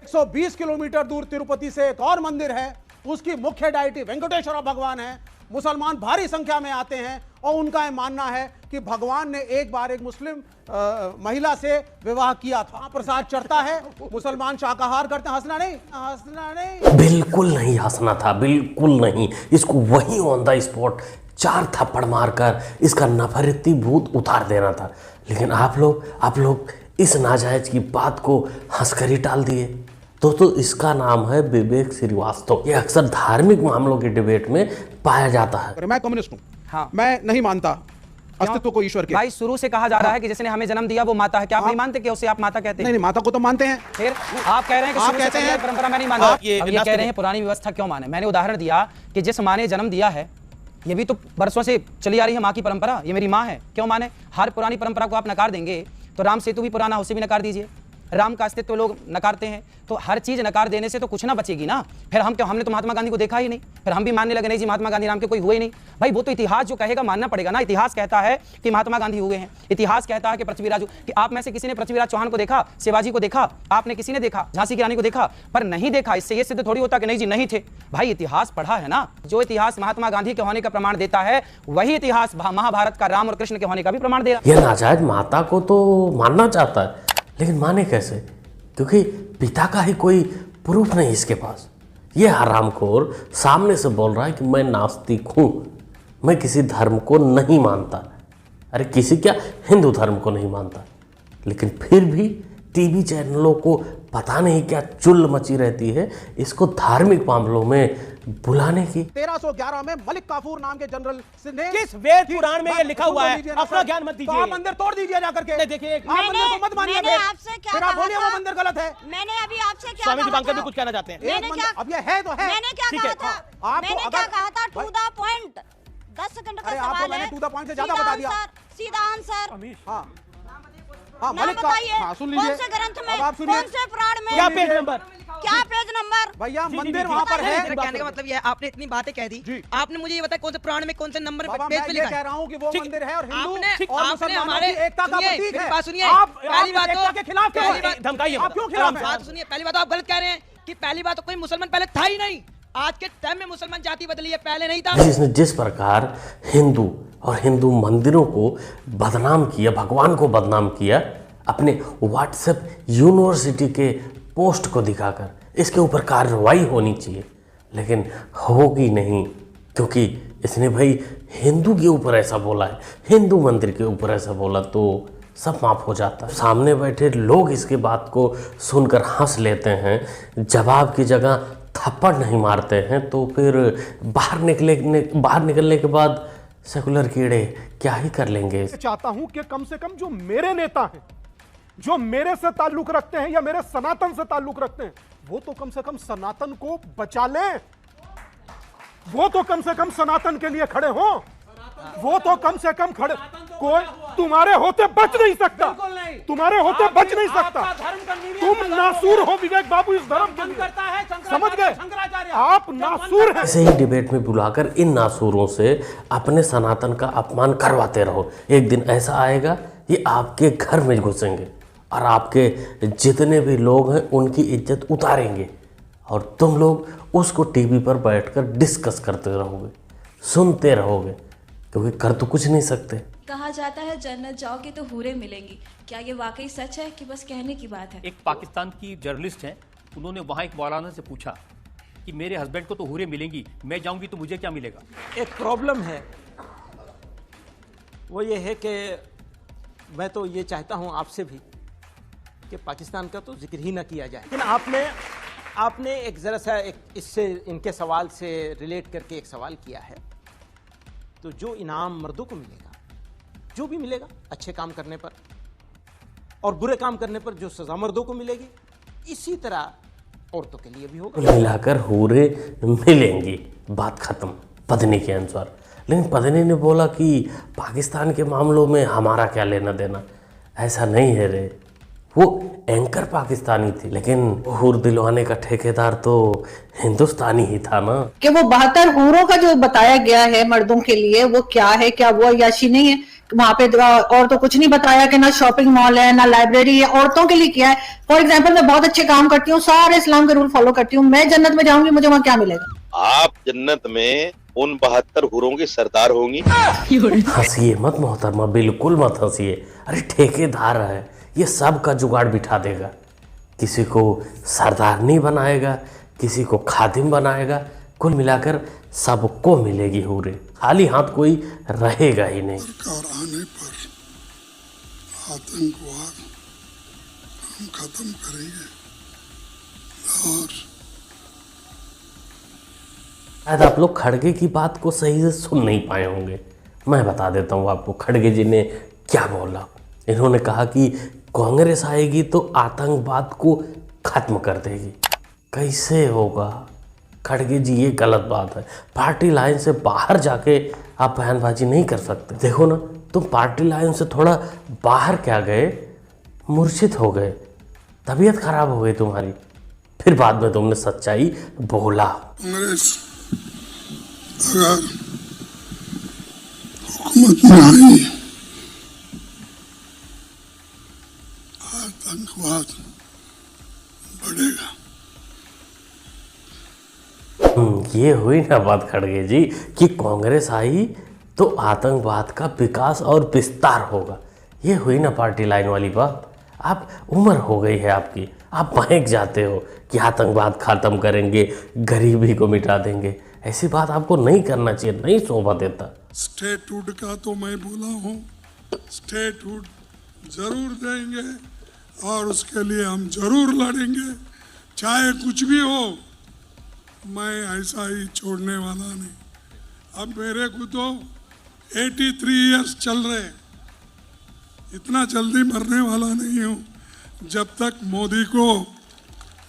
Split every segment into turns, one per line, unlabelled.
120 kilometre दूर तिरुपति से एक और मंदिर है, उसकी मुख्य डायटी वेंकटेश्वर भगवान है। मुसलमान भारी संख्या में आते हैं और उनका यह मानना है कि भगवान ने एक बार एक मुस्लिम महिला से विवाह किया था। प्रसाद चढ़ता है, मुसलमान शाकाहार करते हैं। हंसना नहीं, हंसना नहीं,
बिल्कुल नहीं हंसना था, बिल्कुल नहीं। इसको वही ऑन द स्पॉट 4 थप्पड़ मारकर इसका नफरती भूत उतार देना था। लेकिन आप लोग इस नाजायज की बात को हंसकर ही टाल दिए। दोस्तों, इसका नाम है विवेक श्रीवास्तव। ये अक्सर धार्मिक मामलों की डिबेट में पाया जाता है।
मैं कम्युनिस्ट हूँ,
हाँ।
मैं नहीं मानता अस्तित्व को ईश्वर के।
भाई शुरू से कहा जा रहा है कि जिसने हमें जन्म दिया वो माता है। क्या आप नहीं मानते कि उसे आप माता कहते हैं?
नहीं, माता को तो मानते हैं।
फिर आप कह रहे हैं कि
आप
शुरू से
कहते
चली आ
हैं
रही परंपरा मैं नहीं मानता।
ये
अब ये कह रहे हैं पुरानी व्यवस्था क्यों माने। मैंने उदाहरण दिया कि जिस माँ ने जन्म दिया है, ये भी तो बरसों से चली आ रही है माँ की परंपरा। ये मेरी माँ है, क्यों माने? हर पुरानी परंपरा को आप नकार देंगे तो राम सेतु भी पुराना, उसे भी नकार दीजिए। राम का अस्तित्व लोग नकारते हैं, तो हर चीज नकार देने से तो कुछ ना बचेगी ना। फिर हम क्यों, हमने तो महात्मा गांधी को देखा ही नहीं, फिर हम भी मानने लगे नहीं जी महात्मा गांधी नाम के कोई हुए ही नहीं। भाई वो तो इतिहास जो कहेगा मानना पड़ेगा ना। इतिहास कहता है कि महात्मा गांधी हुए हैं, इतिहास कहता है कि पृथ्वीराज, कि आप में से किसी ने पृथ्वीराज चौहान को देखा, शिवाजी को देखा, आपने किसी ने देखा, झांसी की रानी को देखा? पर नहीं देखा, इससे ये सिद्ध थोड़ी होता कि नहीं जी नहीं थे। भाई इतिहास पढ़ा है ना। जो इतिहास महात्मा गांधी के होने का प्रमाण देता है, वही इतिहास महाभारत का राम और कृष्ण के होने का भी प्रमाण दे रहा है।
यह नाजायज माता को तो मानना चाहता है, लेकिन माने कैसे? क्योंकि पिता का ही कोई प्रूफ नहीं इसके पास। ये हरामखोर सामने से बोल रहा है कि मैं नास्तिक हूँ, मैं किसी धर्म को नहीं मानता। अरे किसी क्या, हिंदू धर्म को नहीं मानता, लेकिन फिर भी टीवी चैनलों को पता नहीं क्या चुल मची रहती है इसको धार्मिक मामलों में बुलाने की।
1311 में मलिक काफूर नाम के जनरल ने
किस वेद पुराण में ये लिखा हुआ है? अपना ज्ञान मत दीजिए।
तो आप मंदिर तोड़ दीजिए जाकर के।
देखिए,
आप मंदिर को मत मानिए, फिर आप बोलिए वो मंदिर गलत है।
मैंने अभी आपसे क्या
स्वामी
कहा
दीपांकर
था?
भी कुछ कहना चाहते हैं।
मैंने क्या,
अब ये है तो है।
मैंने क्या
ठीक
कहा
है।
था?
आपको
मैंने
अगर-
क्या कहा था? To the point. 10 सेकंड का
अरे आपको
सवाल
मैंने
है।
to the point से ज्यादा
सीधा
बता दिया।
आंसर, सीधा आंसर।
हाँ,
नाम
मलिक का,
बताइए।
हाँ, सुन लीजिए।
कौन से ग्रंथ में,
अब आप सुनिए।
कौन से पुराण में,
क्या पेज नंबर?
क्या पेज नंबर?
भैया
जी,
मंदिर
जी,
वहाँ पर
जी,
है।
मेरा कहने का मतलब ये है, आपने इतनी बातें कह दी,
जी।
आपने मुझे ये बताया कौन से पुराण में कौन से नंबर
बाबा,
पेज
मैं
पे
ये
लिखा
कह
है?
रहा हूँ कि वो
ठीक।
मंदिर है और हिंदू
आपने
और
आपने
मुसलमानों
हमारे
की एकता का
सुनिए,
प्रतीक
मेरी
है।
बात सुनिए।
आप
पहली बात
एकता
तो
के खिलाफ क्यों
पहली
हैं?
बात
धमकाइए
आप क्यों खिलाफ हैं?
बात सुनिए, पहली बात तो आप गलत कह रहे हैं कि पहली बात तो कोई मुसलमान पहले था ही नहीं। आज के टाइम में मुसलमान जाति बदली है, पहले नहीं था।
जिसने जिस प्रकार हिंदू और हिंदू मंदिरों को बदनाम किया, भगवान को बदनाम किया अपने व्हाट्सएप यूनिवर्सिटी के पोस्ट को दिखाकर, इसके ऊपर कार्रवाई होनी चाहिए, लेकिन होगी नहीं। क्योंकि इसने भाई हिंदू के ऊपर ऐसा बोला है, हिंदू मंदिर के ऊपर ऐसा बोला तो सब माफ हो जाता है। सामने बैठे लोग इसके बात को सुनकर हंस लेते हैं, जवाब की जगह थप्पड़ नहीं मारते हैं, तो फिर बाहर निकलने के बाद सेकुलर कीड़े क्या ही कर लेंगे।
चाहता हूं कि कम से कम जो मेरे नेता हैं, जो मेरे से ताल्लुक रखते हैं या मेरे सनातन से ताल्लुक रखते हैं, वो तो कम से कम सनातन को बचा लें। वो तो कम से कम सनातन के लिए खड़े हों। वो तो कम से कम खड़े, कोई तुम्हारे होते बच नहीं सकता, तुम्हारे होते बच नहीं सकता। तुम नासूर हो विवेक बाबू इस धर्म के लिए, समझ गए? आप नासूर हैं।
ऐसे ही डिबेट में बुलाकर इन नासूरों से अपने सनातन का अपमान करवाते रहो। एक दिन ऐसा आएगा ये आपके घर में घुसेंगे और आपके जितने भी लोग हैं उनकी इज्जत उतारेंगे, और तुम लोग उसको टीवी पर बैठकर डिस्कस करते रहोगे, सुनते रहोगे, क्योंकि कर तो कुछ नहीं सकते।
कहा जाता है जन्नत जाओगे तो हूरें मिलेंगी। क्या ये वाकई सच है कि बस कहने की बात है?
एक पाकिस्तान की जर्नलिस्ट हैं, उन्होंने वहाँ एक मौलाना से पूछा कि मेरे हस्बैंड को तो हूरें मिलेंगी, मैं जाऊंगी तो मुझे क्या मिलेगा?
एक प्रॉब्लम है, वो ये है कि मैं तो ये चाहता हूं आपसे भी कि पाकिस्तान का तो जिक्र ही ना किया जाए। लेकिन आपने एक ज़रा सा एक इससे इनके सवाल से रिलेट करके एक सवाल किया है, तो जो इनाम मर्दों को मिलेगा, जो भी मिलेगा अच्छे काम करने पर, और बुरे काम करने पर जो सज़ा मर्दों को मिलेगी, इसी तरह औरतों के लिए भी होगा।
मिलाकर हूरे मिलेंगी, बात खत्म पत्नी के अनुसार। लेकिन पत्नी ने बोला कि पाकिस्तान के मामलों में हमारा क्या लेना देना, ऐसा नहीं है रे। वो एंकर पाकिस्तानी थी, लेकिन हूर दिलवाने का ठेकेदार तो हिंदुस्तानी ही था ना।
कि वो 72 हूरों का जो बताया गया है मर्दों के लिए, वो क्या है? क्या वो अय्याशी नहीं है? वहां पे और तो कुछ नहीं बताया कि ना शॉपिंग मॉल है ना लाइब्रेरी है, औरतों के लिए क्या है। फॉर एग्जाम्पल मैं बहुत अच्छे काम करती हूँ, सारे इस्लाम के रूल फॉलो करती हूँ, मैं जन्नत में जाऊंगी, मुझे वहां क्या मिलेगा?
आप जन्नत में उन 72 हुरों की सरदार होंगी।
हंसिए मत मोहतरमा, बिल्कुल मत हंसिए। अरे ठेकेदार है, ये सब का जुगाड़ बिठा देगा। किसी को सरदारनी बनाएगा, किसी को खादिम बनाएगा, कुल मिलाकर सबको मिलेगी हूरे, खाली हाथ कोई रहेगा ही नहीं।
सरकार आने पर आतंकवाद हम खत्म करेंगे और
शायद आप लोग खड़गे की बात को सही से सुन नहीं पाए होंगे। मैं बता देता हूँ आपको खड़गे जी ने क्या बोला। इन्होंने कहा कि कांग्रेस आएगी तो आतंकवाद को खत्म कर देगी। कैसे होगा खड़गे जी, ये गलत बात है। पार्टी लाइन से बाहर जाके आप बयानबाजी नहीं कर सकते। देखो ना, तुम पार्टी लाइन से थोड़ा बाहर क्या गए, मूर्छित हो गए, तबीयत खराब हो गई तुम्हारी, फिर बाद में तुमने सच्चाई बोला।
कांग्रेस अगर हुकूमत में आई, आतंकवाद बढ़ेगा।
ये हुई ना बात खड़गे जी कि कांग्रेस आई तो आतंकवाद का विकास और विस्तार होगा। ये हुई ना पार्टी लाइन वाली बात। आप उम्र हो गई है आपकी, आप बहक जाते हो कि आतंकवाद खत्म करेंगे, गरीबी को मिटा देंगे। ऐसी बात आपको नहीं करना चाहिए, नहीं शोभा देता।
स्टेटहुड का तो मैं बोला हूँ, स्टेटहुड जरूर देंगे और उसके लिए हम जरूर लड़ेंगे, चाहे कुछ भी हो। मैं ऐसा ही छोड़ने वाला नहीं। अब मेरे को तो 83 इयर्स चल रहे, इतना जल्दी मरने वाला नहीं हूँ। जब तक मोदी को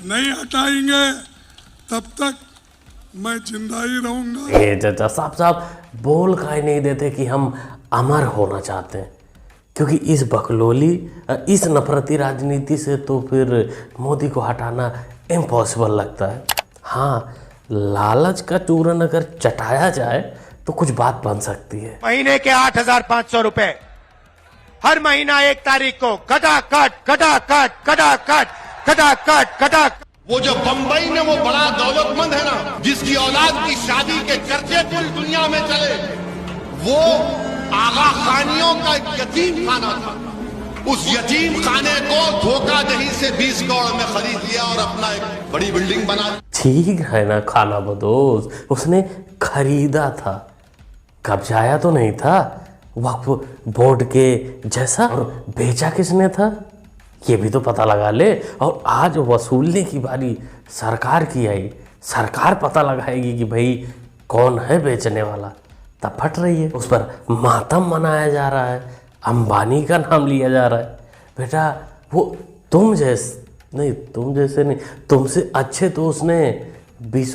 नहीं हटाएंगे तब तक मैं जिंदा ही रहूंगा।
ये चाचा साहब बोल काहे नहीं देते कि हम अमर होना चाहते हैं, क्योंकि इस बकलोली, इस नफरती राजनीति से तो फिर मोदी को हटाना इम्पॉसिबल लगता है। हाँ, लालच का चूरन अगर चटाया जाए तो कुछ बात बन सकती है।
महीने के 8,500 रुपए हर महीना 1 तारीख को खटाखट खटाखट खटाखट खटाखट खटाखट।
वो जो बंबई में वो बड़ा दौलतमंद है ना, जिसकी औलाद की शादी के चर्चे पूरी दुनिया में चले, वो आगा खानियों का यतीम खाना था। उस यतीम खाने को धोखाधड़ी से 20 करोड़ में खरीद लिया और अपना एक बड़ी बिल्डिंग बना।
ठीक है ना खाना बदोस, उसने खरीदा था, कब्जाया तो नहीं था वक्फ बोर्ड के जैसा। और बेचा किसने था ये भी तो पता लगा ले। और आज वसूलने की बारी सरकार की आई, सरकार पता लगाएगी कि भाई कौन है बेचने वाला, तब फट रही है। उस पर मातम मनाया जा रहा है, अंबानी का नाम लिया जा रहा है। बेटा वो तुम जैसे नहीं, तुमसे अच्छे तो उसने 20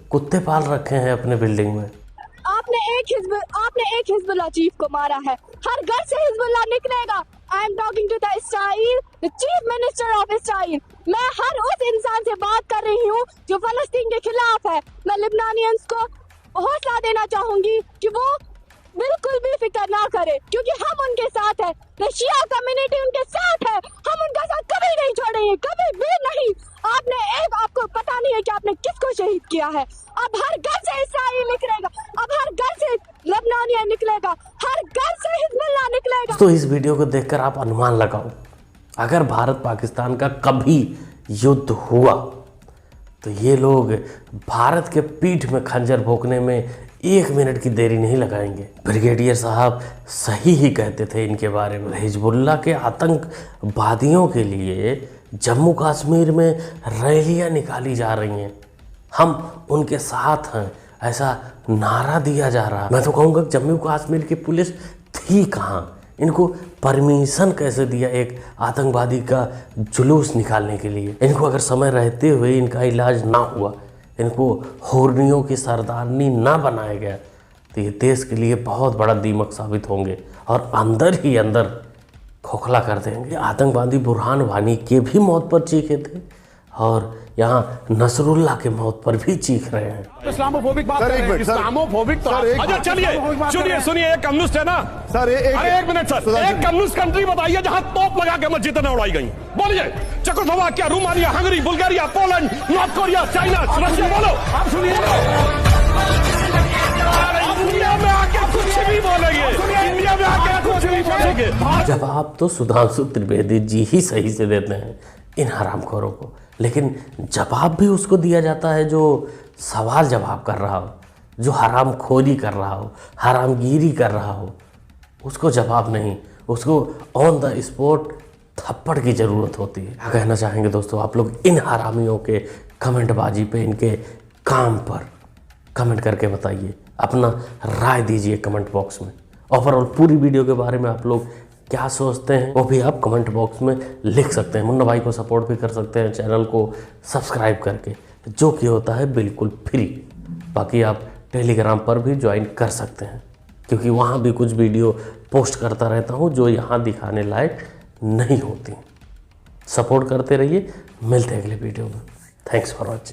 कुत्ते पाल रखे हैं अपने बिल्डिंग में।
आपने एक हिजबुल्लाह चीफ को मारा है, हर घर से हिजबुल्लाह निकलेगा। I am talking to the Israel, the chief minister of Israel. मैं हर उस इंसान से बात कर रही हूँ जो फलस्तीन के खिलाफ है। मैं लिबनानियंस को हौसला देना चाहूंगी कि वो बिल्कुल भी फिक्र ना करे, क्योंकि हम उनके साथ है। द शिया कम्युनिटी उनके साथ है, हम उनका साथ कभी नहीं छोड़ेंगे, कभी भी नहीं। आपको पता नहीं है कि आपने किसको शहीद किया है। अब हर घर से इस्राइल निकलेगा, अब हर घर से लेबनानिया निकलेगा, हर घर से हिजबुल्लाह निकलेगा।
तो इस वीडियो को देखकर आप अनुमान लगाओ, अगर भारत पाकिस्तान का कभी युद्ध हुआ तो ये लोग भारत के पीठ में खंजर भोंकने में 1 मिनट की देरी नहीं लगाएंगे। ब्रिगेडियर साहब सही ही कहते थे इनके बारे में। हिजबुल्लाह के आतंकवादियों के लिए जम्मू कश्मीर में रैलियां निकाली जा रही हैं, हम उनके साथ हैं, ऐसा नारा दिया जा रहा है। मैं तो कहूँगा जम्मू कश्मीर की पुलिस थी कहाँ, इनको परमिशन कैसे दिया एक आतंकवादी का जुलूस निकालने के लिए। इनको अगर समय रहते हुए इनका इलाज ना हुआ, इनको हुर्रियों की सरदारनी ना बनाया गया, तो ये देश के लिए बहुत बड़ा दीमक साबित होंगे और अंदर ही अंदर खोखला कर देंगे। आतंकवादी बुरहान वानी के भी मौत पर चीखे थे और यहाँ नसरुल्लाह के मौत पर भी चीख रहे हैं।
इस्लामोफोबिक बात कर रहे हैं। इस्लामोफोबिक तो
अच्छा चलिए सुनिए, एक कम्युनिस्ट है ना सर, एक मिनट सर, एक कम्युनिस्ट कंट्री बताइए जहां तोप लगा के मस्जिदें न उड़ाई गई। बोलिए, Czechoslovakia, Romania, Hungary, Bulgaria, Poland, north Korea, China, Russia, बोलो। आप सुनिए, इंडिया में आके कुछ भी बोलेंगे, इंडिया में आके कुछ भी बोलेंगे।
जवाब तो सुधांशु त्रिवेदी जी ही सही से देते हैं इन हरामखोरों को, लेकिन जवाब भी उसको दिया जाता है जो सवाल जवाब कर रहा हो, जो हरामखोरी कर रहा हो, हरामगिरी कर रहा हो। उसको जवाब नहीं, उसको ऑन द स्पॉट थप्पड़ की ज़रूरत होती है। क्या कहना चाहेंगे दोस्तों आप लोग इन हरामियों के कमेंटबाजी पे, इनके काम पर? कमेंट करके बताइए, अपना राय दीजिए कमेंट बॉक्स में। ओवरऑल पूरी वीडियो के बारे में आप लोग क्या सोचते हैं वो भी आप कमेंट बॉक्स में लिख सकते हैं। मुन्ना भाई को सपोर्ट भी कर सकते हैं चैनल को सब्सक्राइब करके, जो कि होता है बिल्कुल फ्री। बाकी आप टेलीग्राम पर भी ज्वाइन कर सकते हैं, क्योंकि वहाँ भी कुछ वीडियो पोस्ट करता रहता हूँ जो यहाँ दिखाने लायक नहीं होती। सपोर्ट करते रहिए, मिलते हैं अगले वीडियो में। Thanks for watching.